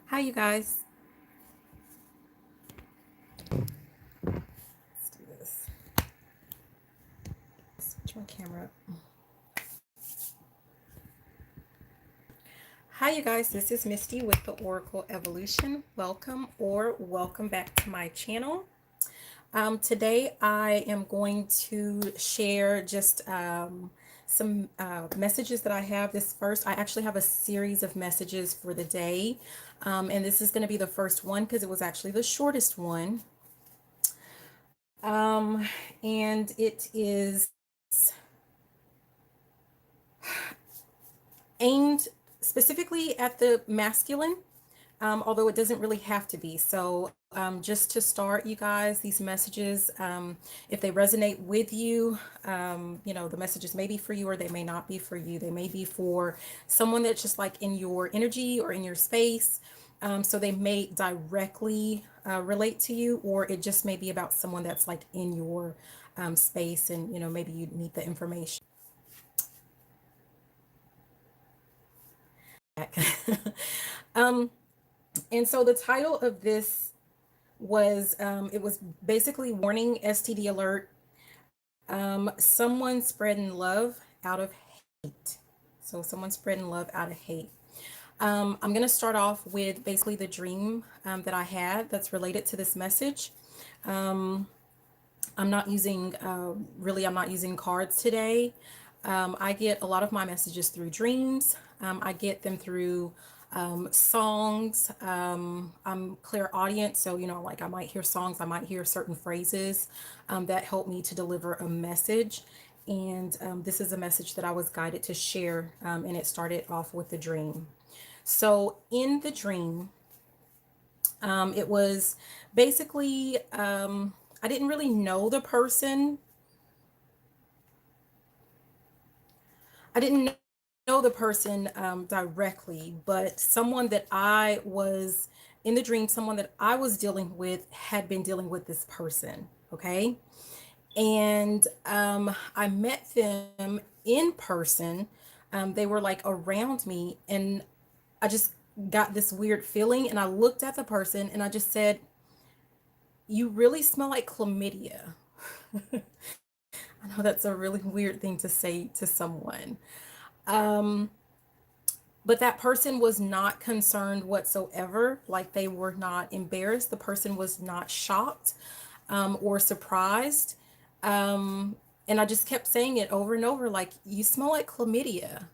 Hi, you guys. Let's do this. Switch my camera up. Hi, you guys. This is Misty with the Oracle Evolution. Welcome back to my channel. Today, I am going to share just some messages that I have. I actually have a series of messages for the day. And this is going to be the first one because it was actually the shortest one. And it is aimed specifically at the masculine, although it doesn't really have to be. So just to start, you guys, these messages, if they resonate with you, the messages may be for you or they may not be for you. They may be for someone that's just like in your energy or in your space. So they may directly relate to you, or it just may be about someone that's like in your space, and maybe you need the information. um, and so the title of this was it was basically warning STD alert. Someone spreading love out of hate. So someone spreading love out of hate. I'm going to start off with basically the dream that I had that's related to this message. I'm not using I'm not using cards today. I get a lot of my messages through dreams. I get them through songs. I'm clairaudient, so like I might hear songs, I might hear certain phrases that help me to deliver a message. And this is a message that I was guided to share, and it started off with the dream. So in the dream, it was basically I didn't really know the person. I didn't know the person directly, but someone that I was in the dream, someone that I was dealing with had been dealing with this person. Okay. And I met them in person. They were like around me, and I just got this weird feeling. And I looked at the person and I just said, "You really smell like chlamydia." I know that's a really weird thing to say to someone. Um, but that person was not concerned whatsoever. Like, they were not embarrassed. The person was not shocked or surprised. And I just kept saying it over and over, like, "You smell like chlamydia."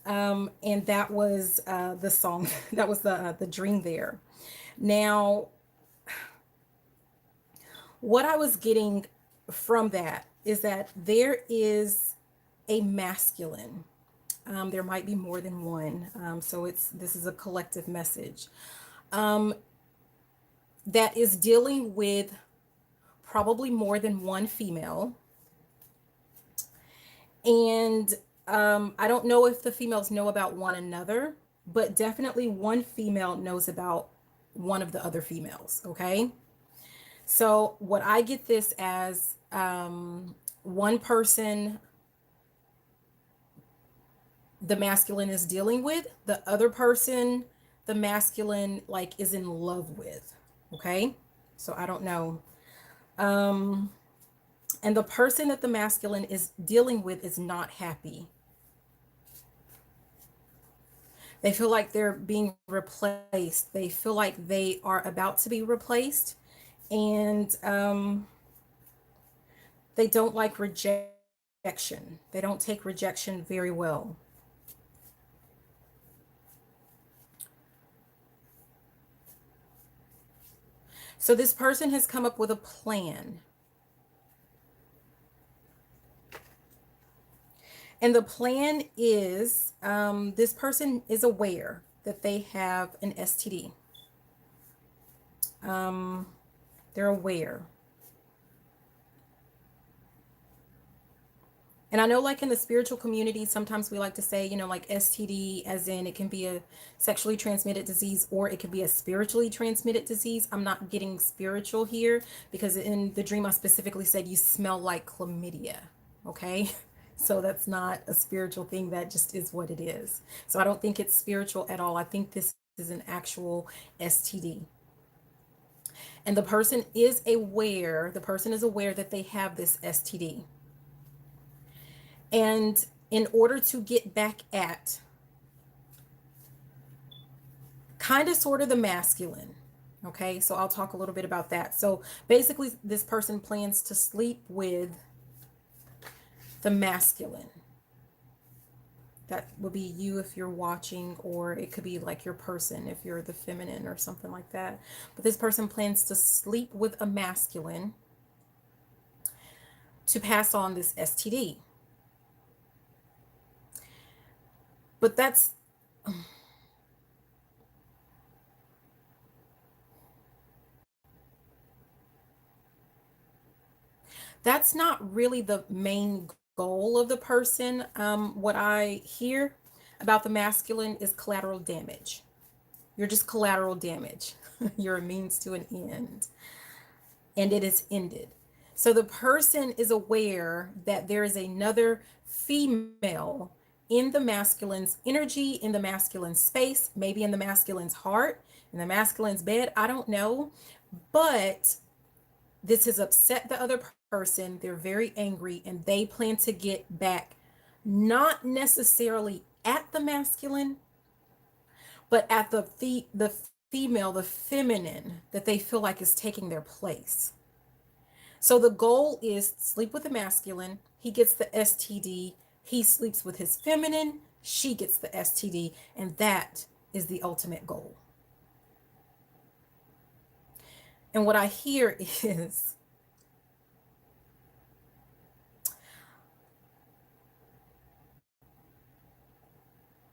And that was the song. That was the dream there. Now, what I was getting from that is that there is a masculine. There might be more than one. So this is a collective message that is dealing with probably more than one female. And I don't know if the females know about one another, but definitely one female knows about one of the other females. Okay. So what I get this as, one person the masculine is dealing with, the other person the masculine like is in love with. Okay. So I don't know. Um, and the person that the masculine is dealing with is not happy. They feel like they're being replaced. They feel like they are about to be replaced. And they don't like rejection. They don't take rejection very well. So this person has come up with a plan. And the plan is, this person is aware that they have an STD. They're aware. And I know, like, in the spiritual community, sometimes we like to say, like STD, as in it can be a sexually transmitted disease or it could be a spiritually transmitted disease. I'm not getting spiritual here because in the dream I specifically said you smell like chlamydia. Okay. So that's not a spiritual thing. That just is what it is. So I don't think it's spiritual at all. I think this is an actual STD. And the person is aware that they have this STD. And in order to get back at kind of sort of the masculine, okay, so I'll talk a little bit about that. So basically, this person plans to sleep with the masculine. That would be you if you're watching, or it could be like your person if you're the feminine or something like that. But this person plans to sleep with a masculine to pass on this STD. But that's not really the main goal of the person. What I hear about the masculine is collateral damage. You're just collateral damage. You're a means to an end, and it is ended. So the person is aware that there is another female in the masculine's energy, in the masculine space, maybe in the masculine's heart, in the masculine's bed. I don't know. But this has upset the other person. They're very angry and they plan to get back, not necessarily at the masculine, but at the female, the feminine that they feel like is taking their place. So the goal is sleep with the masculine, he gets the STD, he sleeps with his feminine, she gets the STD, and that is the ultimate goal. And what I hear is,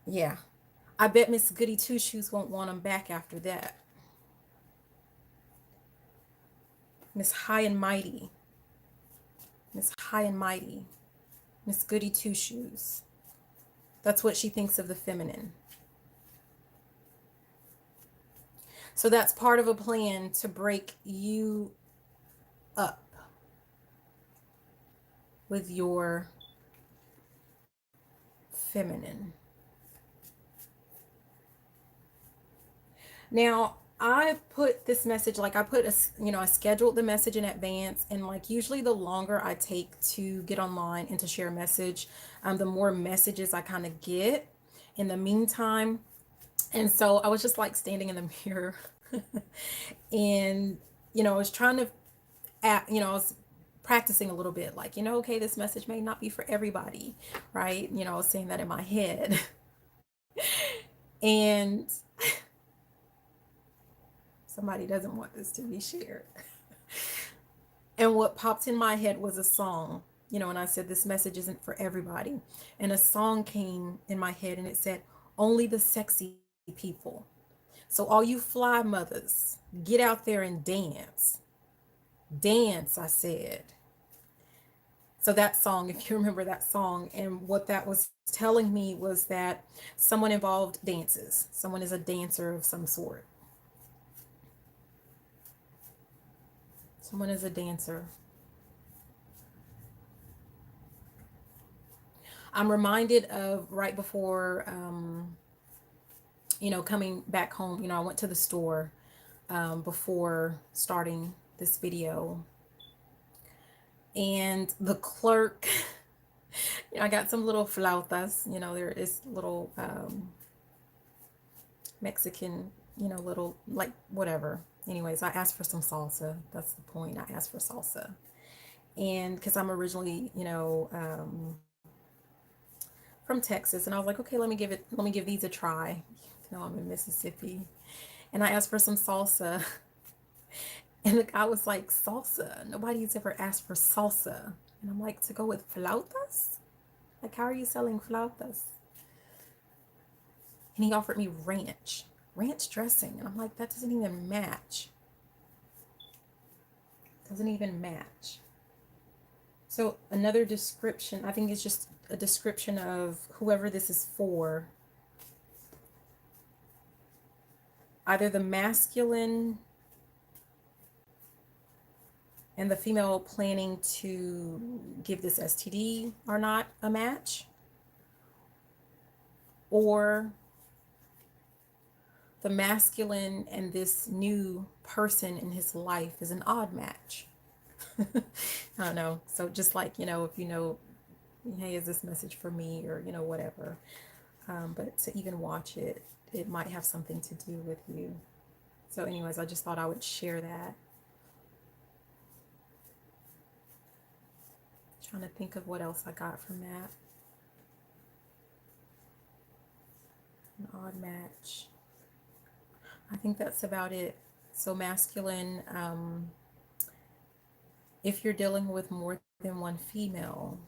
yeah, I bet Miss Goody Two Shoes won't want him back after that. Miss High and Mighty, Miss High and Mighty, Miss Goody Two Shoes. That's what she thinks of the feminine. So that's part of a plan to break you up with your feminine. Now, I put this message, like I put I scheduled the message in advance, and like usually the longer I take to get online and to share a message, the more messages I kind of get in the meantime. And so I was just like standing in the mirror and, I was trying to, I was practicing a little bit, like, okay, this message may not be for everybody, right? I was saying that in my head. And somebody doesn't want this to be shared. And what popped in my head was a song, and I said, this message isn't for everybody. And a song came in my head and it said, only the sexy people. So, all you fly mothers, get out there and dance. Dance, I said. So, that song, if you remember that song, and what that was telling me was that someone involved dances, someone is a dancer of some sort. Someone is a dancer. I'm reminded of right before, coming back home, I went to the store before starting this video. And the clerk, I got some little flautas, there is little Mexican, little, like, whatever. Anyways, I asked for some salsa. That's the point. I asked for salsa. And because I'm originally, from Texas, and I was like, okay, let me give these a try. I'm in Mississippi. And I asked for some salsa. And the guy was like, salsa? Nobody's ever asked for salsa. And I'm like, to go with flautas? Like, how are you selling flautas? And he offered me ranch dressing. And I'm like, that doesn't even match. Doesn't even match. So another description, I think it's just a description of whoever this is for. Either the masculine and the female planning to give this STD are not a match, or The masculine and this new person in his life is an odd match. I don't know. So just like, if hey, is this message for me, or, whatever. But to even watch it, it might have something to do with you. So anyways, I just thought I would share that. Trying to think of what else I got from that. An odd match. I think that's about it. So masculine, if you're dealing with more than one female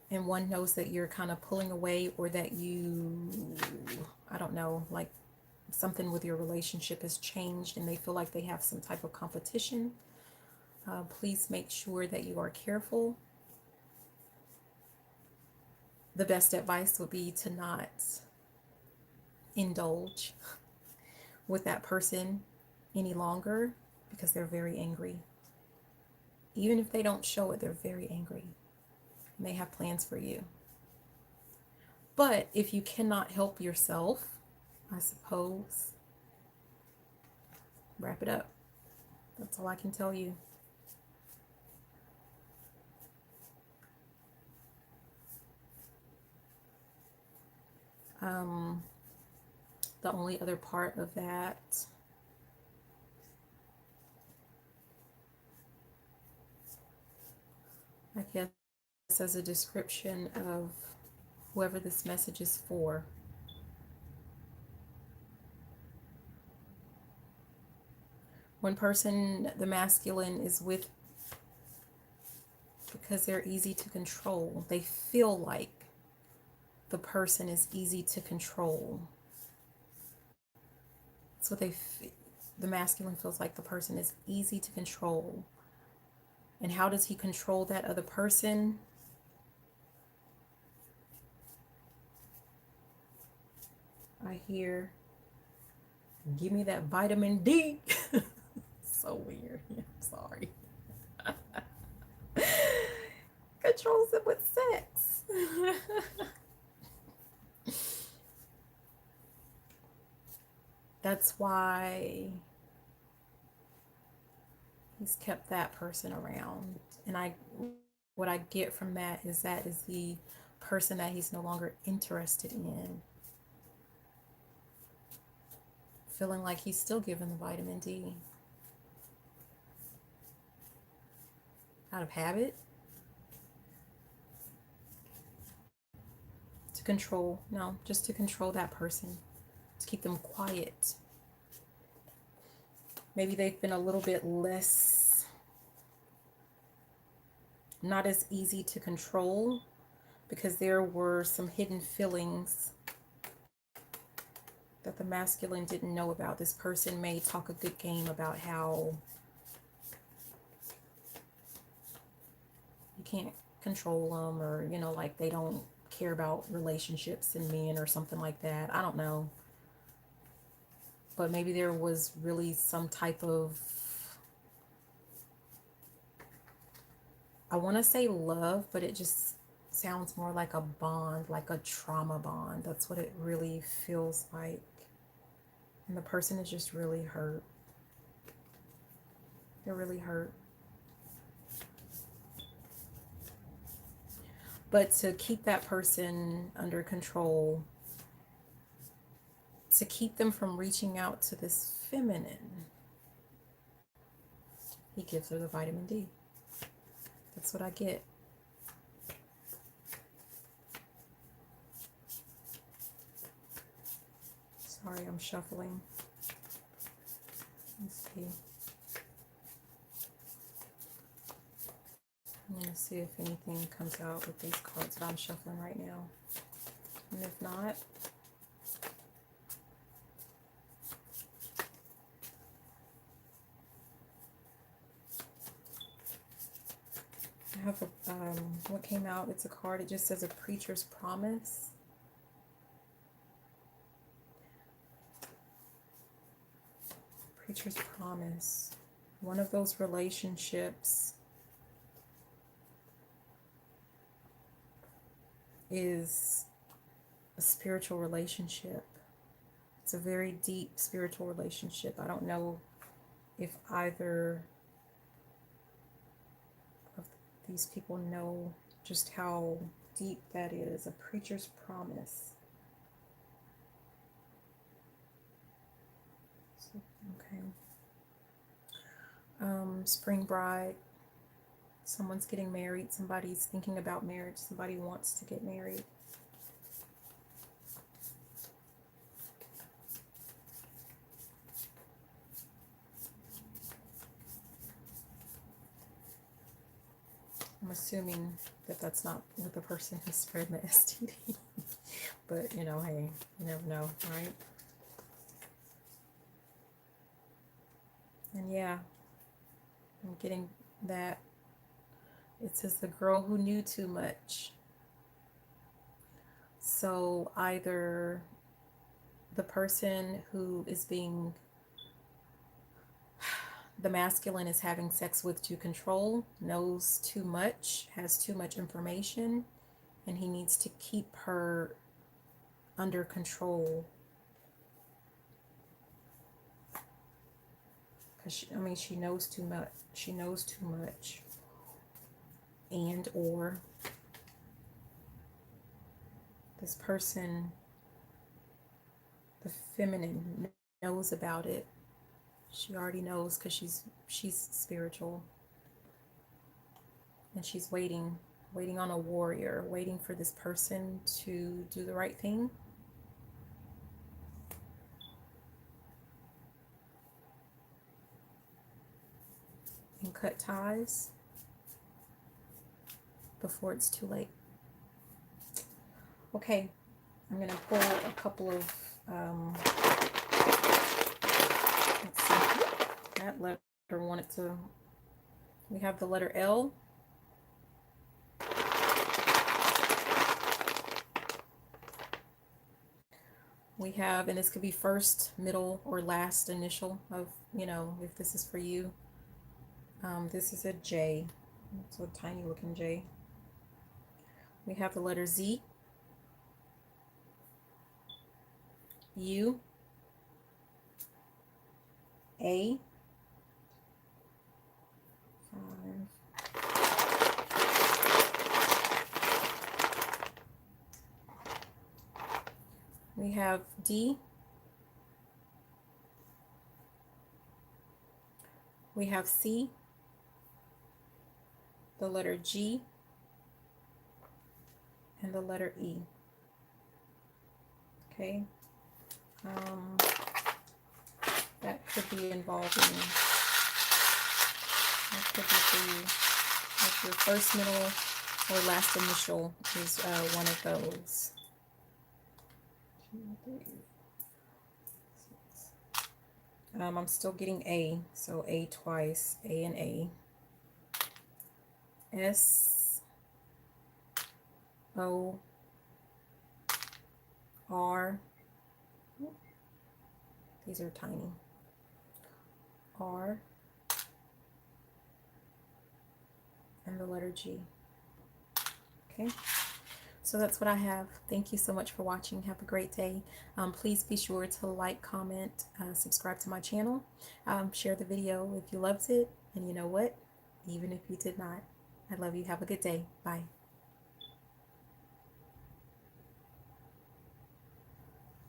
and one knows that you're kind of pulling away, or that I don't know, like something with your relationship has changed and they feel like they have some type of competition, please make sure that you are careful. The best advice would be to not indulge with that person any longer, because they're very angry. Even if they don't show it, they're very angry and they have plans for you. But if you cannot help yourself, I suppose, wrap it up. That's all I can tell you. The only other part of that, I guess, as a description of whoever this message is for. One person, the masculine, is with because they're easy to control. They feel like the person is easy to control. That's what the masculine feels like. The person is easy to control. And how does he control that other person? I hear, give me that vitamin D. So weird. Yeah, I'm sorry. Controls it with sex. That's why he's kept that person around. And what I get from that is the person that he's no longer interested in. Feeling like he's still given the vitamin D. Out of habit. To control. No, just to control that person. To keep them quiet. Maybe they've been a little bit less, not as easy to control, because there were some hidden feelings that the masculine didn't know about. This person may talk a good game about how you can't control them, or, like they don't care about relationships and men or something like that. I don't know. But maybe there was really some type of, I want to say love, but it just sounds more like a bond, like a trauma bond. That's what it really feels like. And the person is just really hurt. They're really hurt. But to keep that person under control, to keep them from reaching out to this feminine, he gives her the vitamin D. That's what I get. Sorry, I'm shuffling. Let's see. I'm going to see if anything comes out with these cards that I'm shuffling right now. And if not, I have what came out, it's a card, it just says a preacher's promise. Preacher's promise. One of those relationships is a spiritual relationship. It's a very deep spiritual relationship. I don't know if either of these people know just how deep that is. A preacher's promise. Okay. Spring bride. Someone's getting married. Somebody's thinking about marriage. Somebody wants to get married. I'm assuming that that's not with the person who's spreading the STD. But, you know, hey, you never know, right? And yeah, I'm getting that. It says the girl who knew too much. So either the person who is being, the masculine is having sex with to control, knows too much, has too much information, and he needs to keep her under control. Because, she knows too much. She knows too much. And or this person, the feminine, knows about it. She already knows because she's spiritual. And she's waiting on a warrior, waiting for this person to do the right thing. And cut ties before it's too late. Okay, I'm going to pull a couple of, let's see, that letter wanted to, we have the letter L. We have, and this could be first, middle, or last initial of, if this is for you. This is a J. It's a tiny looking J. We have the letter Z, U, A, 5. We have D. We have C, the letter G, and the letter E. Okay. That could be involving, that could be for you. If your first, middle, or last initial is one of those. 2, 3, 6. I'm still getting A, so A twice, A and A. S, O, R. These are tiny. R, and the letter G. Okay, so that's what I have. Thank you so much for watching. Have a great day. Please be sure to like, comment, subscribe to my channel, share the video if you loved it, and you know what, even if you did not, I love you. Have a good day. Bye.